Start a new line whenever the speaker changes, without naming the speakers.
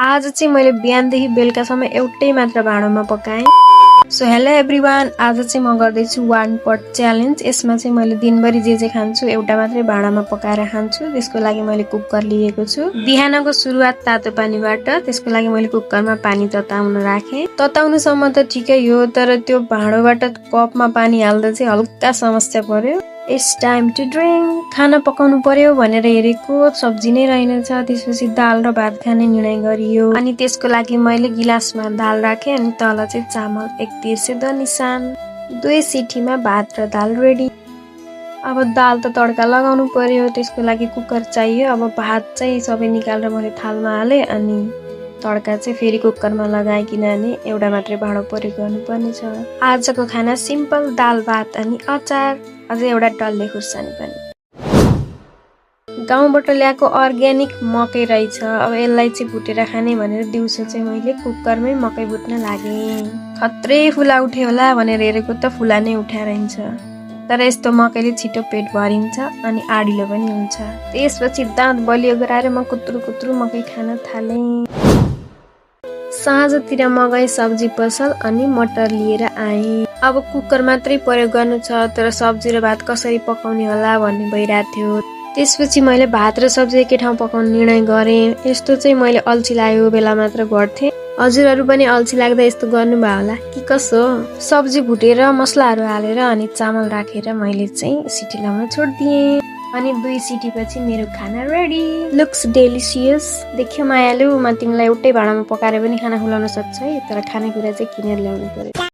आज चाहिँ मैले बिहानदेखि बेलुकासम्म एउटै मात्र भाँडोमा पकाएँ। सो हेलो एभ्रिवान, आज चाहिँ म गर्दैछु 1 पट च्यालेन्ज। यसमा चाहिँ मैले दिनभरि जे खान्छु एउटा मात्रै भाँडामा पकाएर खान्छु। त्यसको लागि मैले कुकर लिएको छु। बिहानको सुरुवात तातो पानीबाट, त्यसको लागि मैले कुकरमा पानी तताउन राखेँ। तताउनुसम्म त ठिकै हो, तर त्यो भाँडोबाट कपमा पानी हाल्दा चाहिँ हल्का समस्या पर्यो। It's time to drink. खाना पकाउनु पर्यो भनेर हेरेको सब्जी नै रहेनछ। त्यसपछि दाल र भात खाने निर्णय गरियो। अनि त्यसको लागि मैले गिलासमा दाल राखेँ अनि तल चाहिँ चामल, एक तिर्से द निशान। 2 सिटीमा भात र दाल रेडी। अब दाल त तड्का लगाउनु पर्यो, त्यसको लागि कुकर चाहियो। अब भात चाहिँ सबै निकालेर मैले थालमा हालेँ अनि तड्का चाहिँ फेरि कुकरमा लगाएँ, किनभने एउटा मात्रै भाँडो प्रयोग गर्नुपर्ने छ। आजको खाना सिम्पल दाल भात अनि अचार, अझै एउटा डल्ले खुर्सानी पनि। गाउँबाट ल्याएको अर्ग्यानिक मकै रहेछ। अब यसलाई चाहिँ भुटेर खाने भनेर दिउँसो चाहिँ मैले कुकरमै मकै भुट्न लागेँ। खत्रै फुला उठ्यो होला भनेर हेरेको त फुला नै उठ्या रहन्छ। तर यस्तो मकैले छिटो पेट भरिन्छ अनि आडिलो पनि हुन्छ। त्यसपछि दाँत बलियो गराएर म कुत्रु मकै खान थालेँ। साँझतिर म गएँ सब्जी पसल अनि मटर लिएर आएँ। अब कुकर मात्रै प्रयोग गर्नु छ, तर सब्जी र भात कसरी पकाउने होला भन्ने भइरहेको थियो। त्यसपछि मैले भात र सब्जी एकै ठाउँ पकाउने निर्णय गरेँ। यस्तो चाहिँ मैले अल्छी लागेको बेला मात्र गर्थेँ। हजुरहरू पनि अल्छी लाग्दा यस्तो गर्नुभयो होला कि कसो? सब्जी भुटेर मसलाहरू हालेर अनि चामल राखेर मैले चाहिँ सिटी लाउन छोडिदिएँ। अनि 2 सिटी पछि मेरो खाना रेडी। Looks delicious. देख्यो मायालु, म तिमीलाई एउटै भाँडामा पकाएर पनि खाना खुलाउन सक्छु है, तर खानेकुरा चाहिँ किनेर ल्याउनु पर्यो।